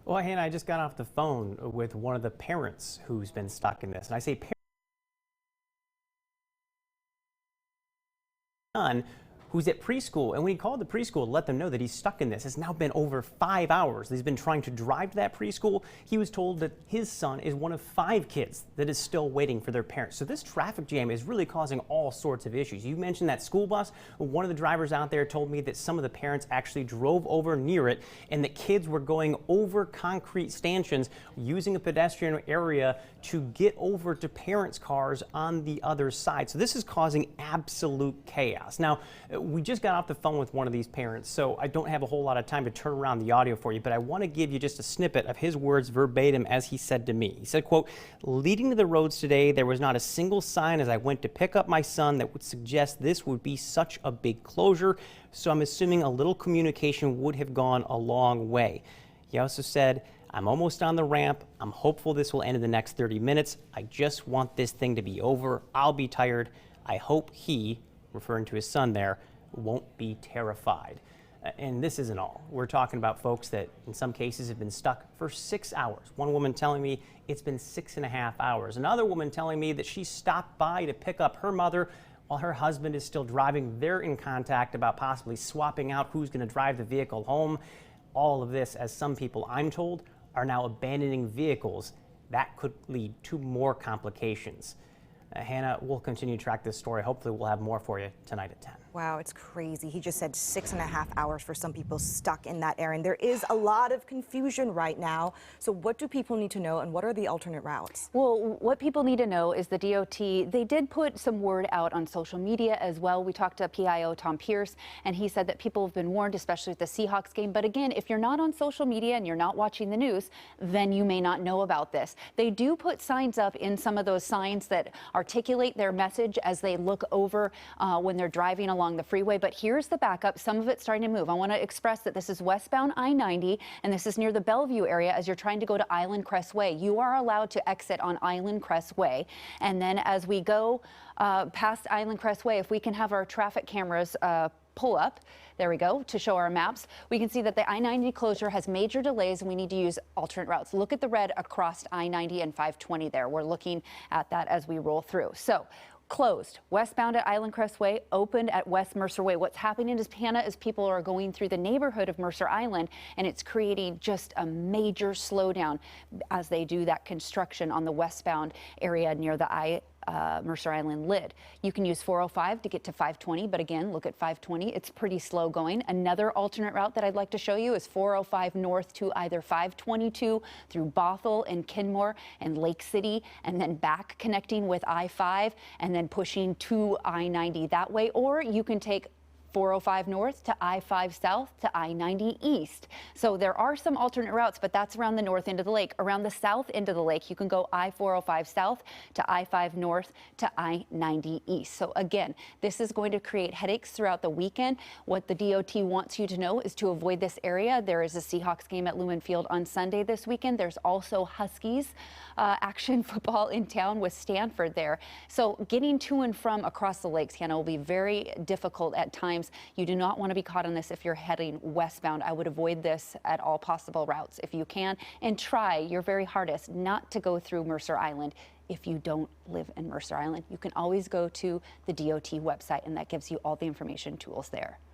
Well, Hannah, I just got off the phone with one of the parents who's been stuck in this. And I say parent who's at preschool. And when he called the preschool to let them know that he's stuck in this, it's now been over 5 hours. He's been trying to drive to that preschool. He was told that his son is one of 5 kids that is still waiting for their parents. So this traffic jam is really causing all sorts of issues. You mentioned that school bus. One of the drivers out there told me that some of the parents actually drove over near it and that kids were going over concrete stanchions using a pedestrian area to get over to parents' cars on the other side. So this is causing absolute chaos. Now, we just got off the phone with one of these parents, so I don't have a whole lot of time to turn around the audio for you, but I want to give you just a snippet of his words verbatim as he said to me. He said, quote, "Leading to the roads today, there was not a single sign as I went to pick up my son that would suggest this would be such a big closure, so I'm assuming a little communication would have gone a long way." He also said, "I'm almost on the ramp. I'm hopeful this will end in the next 30 minutes. I just want this thing to be over. I'll be tired. I hope he," referring to his son there, "won't be terrified." And this isn't all. We're talking about folks that in some cases have been stuck for 6 hours. One woman telling me it's been 6.5 hours. Another woman telling me that she stopped by to pick up her mother while her husband is still driving. They're in contact about possibly swapping out who's going to drive the vehicle home. All of this, as some people, I'm told, are now abandoning vehicles. That could lead to more complications. Hannah, we'll continue to track this story. Hopefully we'll have more for you tonight at 10. Wow, it's crazy. He just said 6.5 hours for some people stuck in that area. And there is a lot of confusion right now. So what do people need to know and what are the alternate routes? Well, what people need to know is the DOT, they did put some word out on social media as well. We talked to PIO Tom Pierce, and he said that people have been warned, especially with the Seahawks game. But again, if you're not on social media and you're not watching the news, then you may not know about this. They do put signs up in some of those signs that articulate their message as they look over when they're driving along the freeway. But here's the backup. Some of it's starting to move. I want to express that this is westbound I-90, and this is near the Bellevue area as you're trying to go to Island Crest Way. You are allowed to exit on Island Crest Way. And then as we go past Island Crest Way, if we can have our traffic cameras pull up, there we go, to show our maps, we can see that the I-90 closure has major delays and we need to use alternate routes. Look at the red across I-90 and 520 there. We're looking at that as we roll through. So closed westbound at Island Crest Way, opened at West Mercer Way. What's happening is, Hannah, is people are going through the neighborhood of Mercer Island, and it's creating just a major slowdown as they do that construction on the westbound area near the Mercer Island lid. You can use 405 to get to 520, but again, look at 520. It's pretty slow going. Another alternate route that I'd like to show you is 405 north to either 522 through Bothell and Kenmore and Lake City, and then back connecting with I-5 and then pushing to I-90 that way. Or you can take 405 north to I-5 south to I-90 east. So there are some alternate routes, but that's around the north end of the lake. Around the south end of the lake, you can go I-405 south to I-5 north to I-90 east. So again, this is going to create headaches throughout the weekend. What the DOT wants you to know is to avoid this area. There is a Seahawks game at Lumen Field on Sunday this weekend. There's also Huskies action football in town with Stanford there. So getting to and from across the lakes, Hannah, will be very difficult at times. You do not want to be caught on this if you're heading westbound. I would avoid this at all possible routes if you can, and try your very hardest not to go through Mercer Island. If you don't live in Mercer Island, you can always go to the DOT website, and that gives you all the information tools there.